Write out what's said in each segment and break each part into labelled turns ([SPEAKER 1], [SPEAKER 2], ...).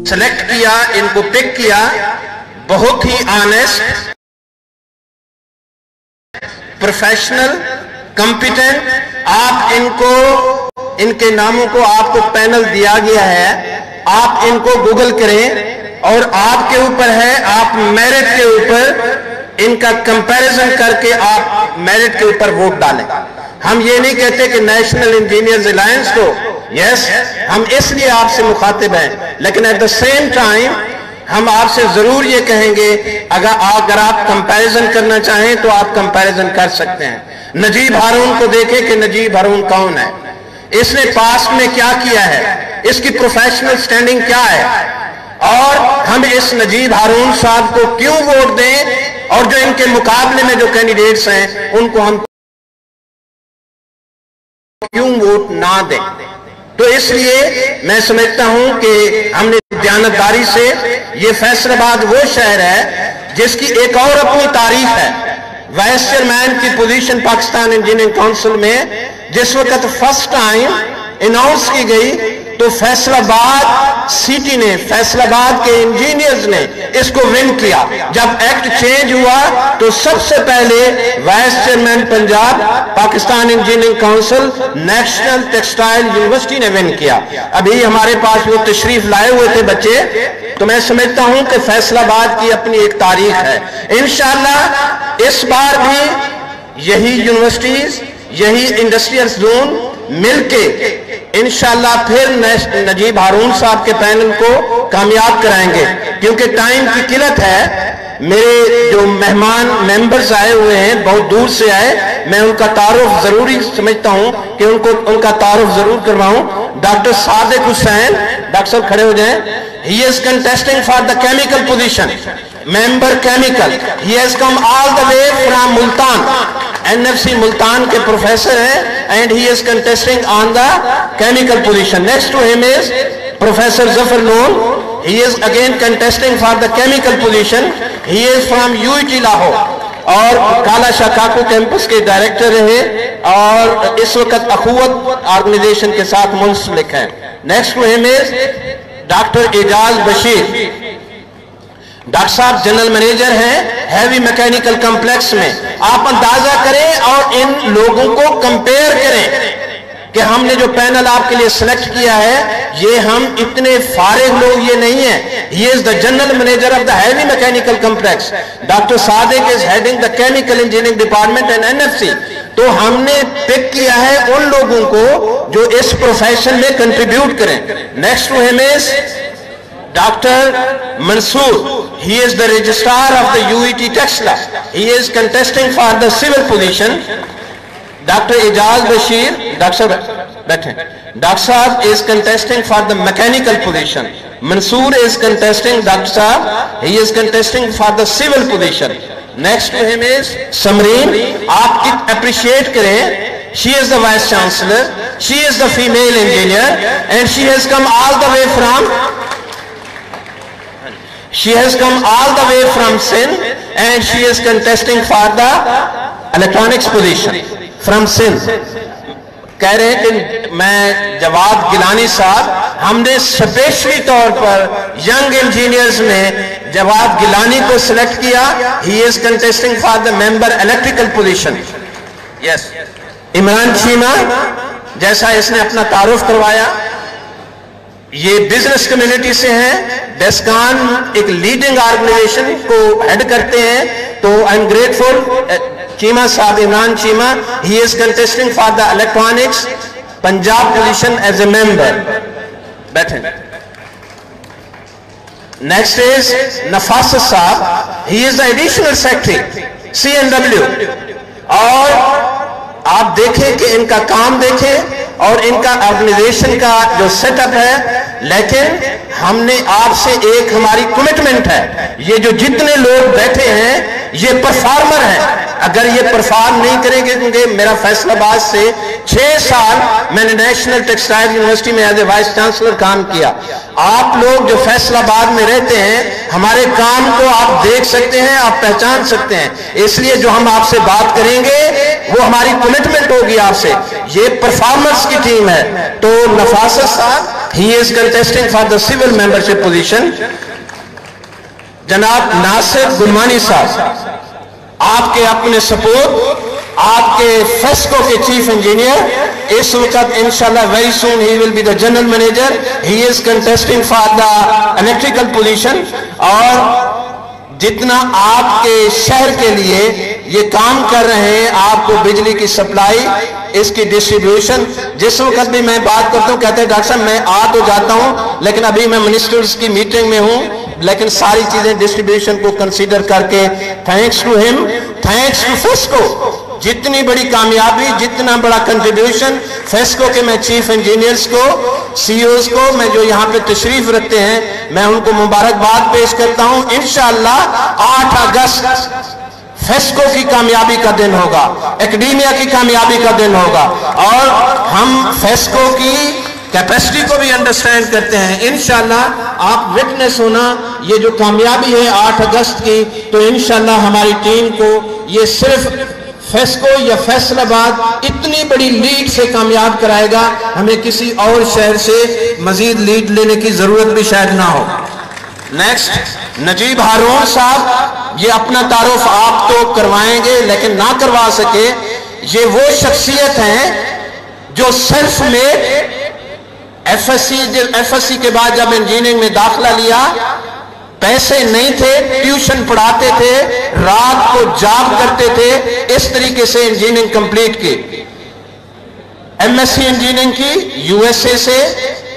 [SPEAKER 1] Select किया, इनको pick किया, बहुत ही ऑनेस्ट, प्रोफेशनल, कॉम्पिटेंट। आप इनको, इनके नामों को आपको पैनल दिया गया है, आप इनको गूगल करें और आपके ऊपर है, आप मेरिट के ऊपर इनका कंपैरिजन करके आप मेरिट के ऊपर वोट डालें। हम ये नहीं कहते कि नेशनल इंजीनियर्स अलायंस को, यस, हम इसलिए आपसे मुखातिब हैं, लेकिन एट द सेम टाइम हम आपसे जरूर ये कहेंगे अगर आप कंपैरिजन करना चाहें तो आप कंपैरिजन कर सकते हैं। नजीब हारून को देखें कि नजीब हारून कौन है, इसने पास्ट में क्या किया है, इसकी प्रोफेशनल स्टैंडिंग क्या है, और हम इस नजीब हारून साहब को क्यों वोट दें और जो इनके मुकाबले में जो कैंडिडेट्स हैं उनको हम क्यों वोट ना दें। तो इसलिए मैं समझता हूं कि हमने दयानतदारी से, ये फैसलाबाद वो शहर है जिसकी एक और अपनी तारीफ है। वाइस चेयरमैन की पोजीशन पाकिस्तान इंजीनियरिंग काउंसिल में जिस वक्त फर्स्ट टाइम अनाउंस की गई तो फैसलाबाद सिटी ने, फैसलाबाद के इंजीनियर्स ने इसको विन किया। जब एक्ट चेंज हुआ तो सबसे पहले vice chairman Punjab Pakistan engineering council national textile university ने विन किया। अभी हमारे पास वो तशरीफ लाए हुए थे बच्चे, तो मैं समझता हूं कि फैसलाबाद की अपनी एक तारीख है। इंशाअल्लाह इस बार भी यही यूनिवर्सिटीज, यही इंडस्ट्रियल जोन मिलके इंशाअल्लाह फिर नजीब हारून साहब के पैनल को कामयाब कराएंगे, क्योंकि टाइम की किल्लत है। मेरे जो मेहमान मेंबर्स आए हुए हैं बहुत दूर से आए, मैं उनका तारुफ जरूरी समझता हूं कि उनका तारुफ जरूर करवाऊं। डॉक्टर सादिक हुसैन, डॉक्टर साहब खड़े हो जाएं। He is contesting for the chemical position, member chemical. He has come all the way from Multan, NFC Multan के प्रोफेसर हैं, and he is contesting on the chemical position. Next to him is Professor Zafar Noor. He is again contesting for the chemical position. He is from UIT Lahore और काला शाकाकू campus के director रहे और इस वक्त अखुवत organisation के साथ मुंसलिक हैं। Next to him is doctor Ejaz Bashir. Doctor sahab general manager हैं हैवी मैकेनिकल कॉम्प्लेक्स में। आप अंदाजा करें और इन लोगों को कंपेयर करें कि हमने जो पैनल आपके लिए सिलेक्ट किया है, ये हम इतने फारिग लोग ये नहीं है। He is the general manager of the heavy mechanical complex. Doctor Sadiq is heading the chemical engineering department and NFC. तो हमने पिक किया है उन लोगों को जो इस प्रोफेशन में कंट्रीब्यूट करें। Next to him is doctor Mansoor. he is the registrar of the UET Texla. He is contesting for the civil position. Dr. Ejaz Bashir, Dr. Sahab is contesting for the mechanical position. Mansoor is contesting, Dr. Sahab, he is contesting for the civil position. Next to him is Samreen. आप appreciate करें, she is the vice chancellor, she is the female engineer, and she has come all the way from Sindh, and she is contesting for the electronics position from Sindh. कह रहे हैं कि मैं जवाद गिलानी साहब, हमने specially तौर पर यंग इंजीनियर्स में जवाद गिलानी को सिलेक्ट किया। ही is contesting for the member electrical position. Yes, Imran Cheema, जैसा इसने अपना तारुफ करवाया, ये बिजनेस कम्युनिटी से हैं। डेस्कान एक लीडिंग ऑर्गेनाइजेशन को हेड करते हैं। तो आई एम ग्रेटफुल चीमा साहब, Imran Cheema, he is contesting for the electronics Punjab position as a member. बैठे। Next is नफास साहब, he is the additional secretary CNW। और आप देखें कि इनका काम देखें और इनका ऑर्गेनाइजेशन का जो सेटअप है, लेकिन हमने आपसे एक हमारी कमिटमेंट है, ये जो जितने लोग बैठे हैं ये परफॉर्मर हैं। अगर ये परफॉर्म नहीं करेंगे, क्योंकि मेरा फैसलाबाद से 6 साल मैंने नेशनल टेक्सटाइल यूनिवर्सिटी में एज ए वाइस चांसलर काम किया। आप लोग जो फैसलाबाद में रहते हैं, हमारे काम को आप देख सकते हैं, आप पहचान सकते हैं। इसलिए जो हम आपसे बात करेंगे वो हमारी कमिटमेंट होगी आपसे। ये परफॉर्मर्स की टीम है। तो नफासत साहब, he is contesting for the civil membership position. जनाब नासिर गुलमानी साहब, आपके अपने सपोर्ट, आपके फेस्को के चीफ इंजीनियर, इस वक्त इंशाल्लाह very soon he will be the general manager. He is contesting for the electrical position. और जितना आपके शहर के लिए ये काम कर रहे हैं, आपको बिजली की सप्लाई, इसकी डिस्ट्रीब्यूशन, जिस वक्त भी मैं बात करता हूँ कहते हैं डॉक्टर साहब मैं आ तो जाता हूँ लेकिन अभी मैं मिनिस्टर्स की मीटिंग में हूँ, लेकिन सारी चीजें डिस्ट्रीब्यूशन को कंसीडर करके thanks to him, thanks to FESCO. जितनी बड़ी कामयाबी, जितना बड़ा कंट्रीब्यूशन फेस्को के मैं चीफ इंजीनियर्स को, सीईओज को, मैं जो यहाँ पे तशरीफ रखते हैं, मैं उनको मुबारकबाद पेश करता हूँ. इंशाअल्लाह 8 अगस्त फेस्को की कामयाबी का दिन होगा, एकेडेमिया की कामयाबी का दिन होगा. और हम फेस्को की कैपेसिटी को भी अंडरस्टैंड करते हैं. इंशाअल्लाह आप विटनेस होना, ये जो कामयाबी है 8 अगस्त की, तो इंशाअल्लाह हमारी टीम को ये सिर्फ फेस्को या फैसलाबाद इतनी बड़ी लीड से कामयाब कराएगा, हमें किसी और शहर से मजीद लीड लेने की जरूरत भी शायद ना हो. नेक्स्ट नजीब हारून साहब, ये अपना तारुफ आप तो करवाएंगे लेकिन ना करवा सके. ये वो शख्सियत हैं जो सिर्फ में एफएससी के बाद जब इंजीनियरिंग में दाखिला लिया, पैसे नहीं थे, ट्यूशन पढ़ाते थे, रात को जॉब करते थे, इस तरीके से इंजीनियरिंग कंप्लीट की. एमएससी इंजीनियरिंग की यूएसए से.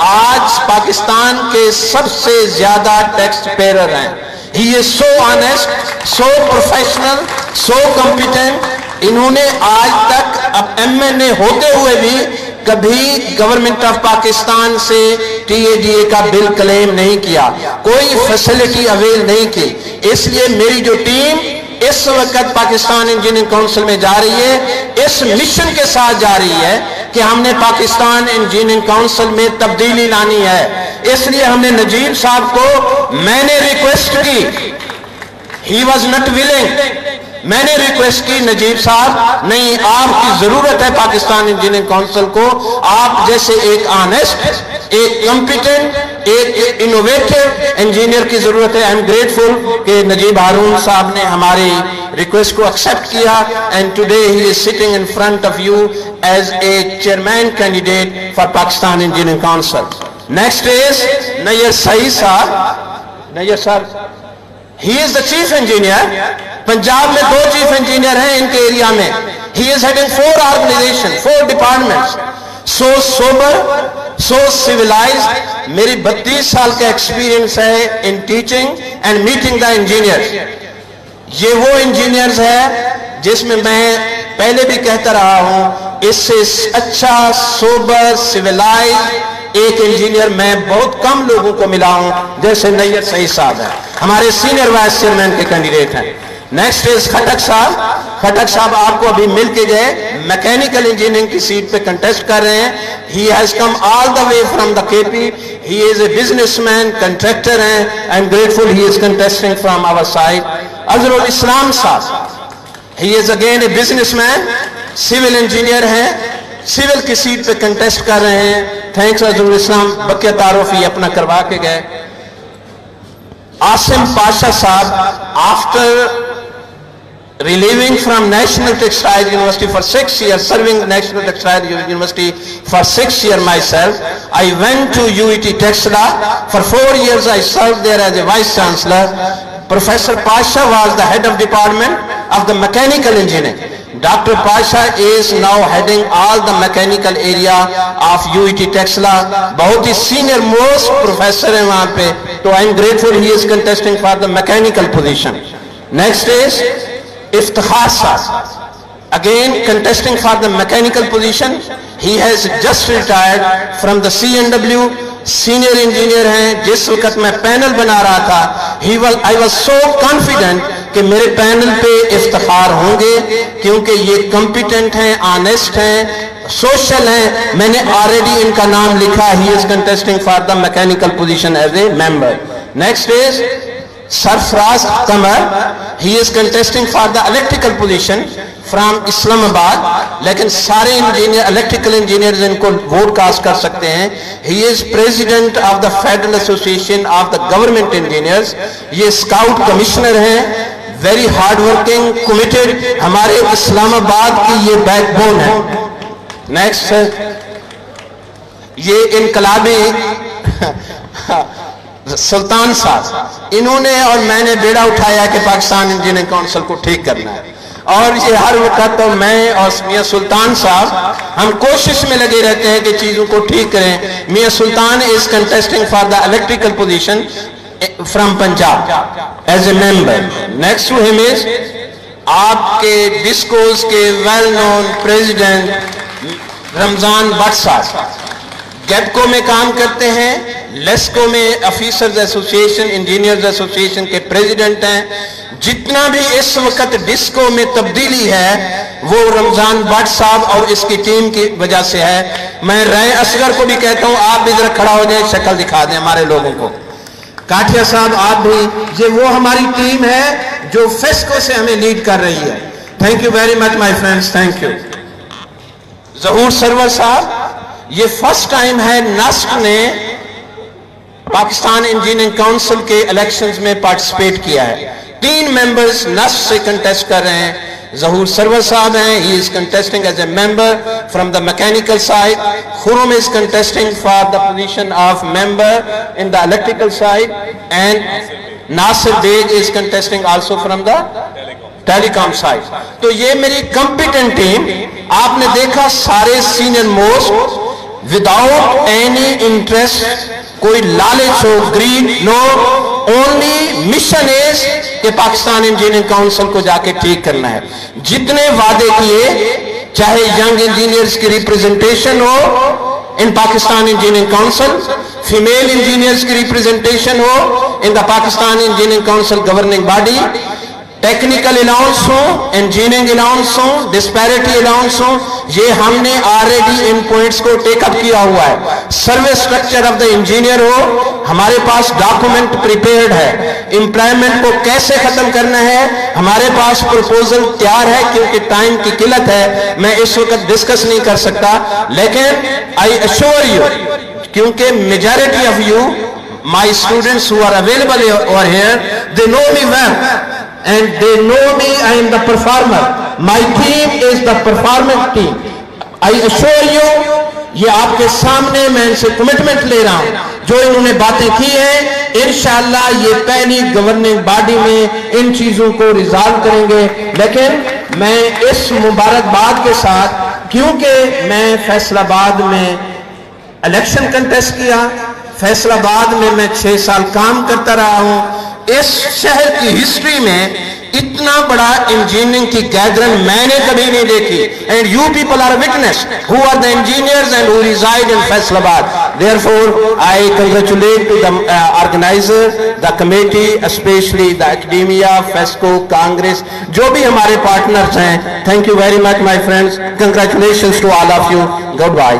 [SPEAKER 1] आज पाकिस्तान के सबसे ज्यादा टैक्स पेयर हैं. He is so honest, so professional, so competent. इन्होंने आज तक अब एमएनए होते हुए भी कभी गवर्नमेंट ऑफ पाकिस्तान से टीएडीए का बिल क्लेम नहीं किया, कोई फैसिलिटी अवेल नहीं की. इसलिए मेरी जो टीम इस वक्त पाकिस्तान इंजीनियरिंग काउंसिल में जा रही है, इस मिशन के साथ जा रही है कि हमने पाकिस्तान इंजीनियरिंग काउंसिल में तब्दीली लानी है. इसलिए हमने नजीब साहब को, मैंने रिक्वेस्ट की, ही वॉज नॉट विलिंग, मैंने रिक्वेस्ट की नजीब साहब नहीं, आपकी जरूरत है पाकिस्तान इंजीनियरिंग काउंसिल को. आप जैसे एक ऑनेस्ट, एक कॉम्पिटेंट, एक इनोवेटिव इंजीनियर की जरूरत है. आई एम ग्रेटफुल कि नजीब हारून साहब ने हमारी रिक्वेस्ट को एक्सेप्ट किया. And today he is sitting in front of you as a chairman candidate for Pakistan engineering council. Next is Nayyar Saeed sahab. Nayyar साहब, he is the chief engineer. Punjab में 2 चीफ इंजीनियर हैं इनके एरिया में. he is heading 4 organizations, 4 departments. so sober, so civilized. मेरी 32 साल का experience है in teaching and meeting the engineers. ये वो इंजीनियर्स है जिसमें मैं पहले भी कहता रहा हूं, इससे अच्छा सोबर सिविलाइज एक इंजीनियर मैं बहुत कम लोगों को मिला हूं जैसे नैयर सईद साहब है, हमारे सीनियर वाइस चेयरमैन के कैंडिडेट हैं. नेक्स्ट इज खटक साहब. खटक साहब आपको अभी मिल के गए, मैकेनिकल इंजीनियरिंग की सीट पे कंटेस्ट कर रहे हैं. He has come all the way from the KP. He is a businessman, contractor हैं. I am grateful he is contesting from our side. Azharul Islam साहब, he is again a businessman, civil engineer हैं, civil की seat पे contest कर रहे हैं. Thanks अजरुल इस्लाम, बकिया तारुफ ही अपना करवा के गए. आसिम पाशा साहब, after relieving from National Textile University for 6 years, serving National Textile University for 6 years myself, I went to UET Texla. For 4 years I served there as a Vice Chancellor. Professor Pasha was the head of department of the mechanical engineering. Dr. Pasha is now heading all the mechanical area of UET Texla. बहुत ही senior most professor है वहाँ पे, तो I am grateful he is contesting for the mechanical position. Next is Iftikhar Saab, again contesting for the mechanical position. He has just retired from the C&W, senior engineer हैं. जिस वक्त मैं panel बना रहा था, I was so confident कि मेरे panel पे इफ्तिखार होंगे क्योंकि ये कॉम्पिटेंट हैं, ऑनेस्ट हैं, सोशल हैं. मैंने ऑलरेडी इनका नाम लिखा. He is contesting for the mechanical position as a member. Next is Sarfraz Qamar. He is contesting for the electrical position. From Islamabad, لیکن سارے انجینئر الیکٹریکل انجینئرز ان کو ووٹ کاسٹ کر سکتے ہیں. He is president of the federal association of the government engineers. یہ scout commissioner ہیں، very hard working, committed, ہمارے اسلام آباد کی یہ بیک بون ہے. نیکسٹ یہ انقلابی سلطان صاحب، انہوں نے اور میں نے بیڑا اٹھایا کہ پاکستان انجینئرنگ کونسل کو ٹھیک کرنا ہے، اور یہ ہر وقت تو میں اور میاں سلطان صاحب ہم کوشش میں لگے رہتے ہیں کہ چیزوں کو ٹھیک کریں. میاں سلطان is contesting for the electrical position from Punjab as a member. Next to him is آپ کے ڈسکوز کے well known president Ramzan Butt sahab, گیپکو میں کام کرتے ہیں، لیسکو میں آفیسرز ایسوسیشن انجینئرز ایسوسیشن کے پریزیڈنٹ ہیں. جتنا بھی اس وقت ڈسکو میں تبدیلی ہے وہ رمضان بٹ صاحب اور اس کی ٹیم کی وجہ سے ہے. میں رائے اصغر کو بھی کہتا ہوں آپ بھی ذرا کھڑا ہو جائیں، شکل دکھا دیں ہمارے لوگوں کو. کاٹھیا صاحب آپ بھی، یہ وہ ہماری ٹیم ہے جو فیسکو سے ہمیں لیڈ کر رہی ہے. Thank you very much my friends, thank you. ظہور سرور صاحب، یہ فرسٹ ٹائم ہے نسک نے پاکستان انجینئرنگ کونسل کے الیکشنز میں پارٹیسپیٹ کیا ہے. 3 ممبرز نسک سے کنٹیسٹ کر رہے ہیں. ظہور سرور صاحب ہیں، he is contesting as a member from the mechanical side. Khurrum is contesting for the position of member in the electrical side, and Nasir Beg is contesting also from the telecom side. تو یہ میری competent team، آپ نے دیکھا سارے senior most without any interest، کوئی لالچ ہو، greed no، only mission is کہ پاکستان انجینئرنگ کونسل کو جا کے ٹھیک کرنا ہے. جتنے وعدے کیے، چاہے ینگ انجینئرز کی ریپریزنٹیشن ہو in Pakistan engineering council, female engineers کی ریپریزنٹیشن ہو in the Pakistan engineering council governing body, technical allowance ہوں، انجینئرنگ الاؤنس ہوں، ڈسپیرٹی الاؤنس ہوں، یہ ہم نے آلریڈی ان پوائنٹس کو ٹیک اپ کیا ہوا ہے. Service structure of the engineer ہو، ہمارے پاس ڈاکومنٹ پریپیئرڈ ہے. امپلائمنٹ کو کیسے ختم کرنا ہے ہمارے پاس پروپوزل تیار ہے. کیونکہ ٹائم کی قلت ہے میں اس وقت ڈسکس نہیں کر سکتا، لیکن آئی ایشور یو، کیونکہ majority of you my students who are available over here, they know me well and they know me, I am the performer. My team is the performance team. I assure you، یہ آپ کے سامنے میں ان سے commitment لے رہا ہوں، جو انہوں نے باتیں کی ہیں انشاءاللہ یہ پہلی گورننگ باڈی میں ان چیزوں کو ریزالو کریں گے. لیکن میں اس مبارکباد کے ساتھ، کیونکہ میں فیصل آباد میں الیکشن کنٹیسٹ کیا، فیصل آباد میں 6 سال کام کرتا رہا ہوں، اس شہر کی ہسٹری میں اتنا بڑا انجینئرنگ کی گیدرنگ میں نے کبھی نہیں دیکھی. and you people are witness who are the engineers and who reside in Faisal Abad. Therefore I congratulate to the organizer, the committee, especially the academia, FESCO, Congress, جو بھی ہمارے پارٹنرز ہیں. Thank you very much my friends. Congratulations to all of you. Goodbye.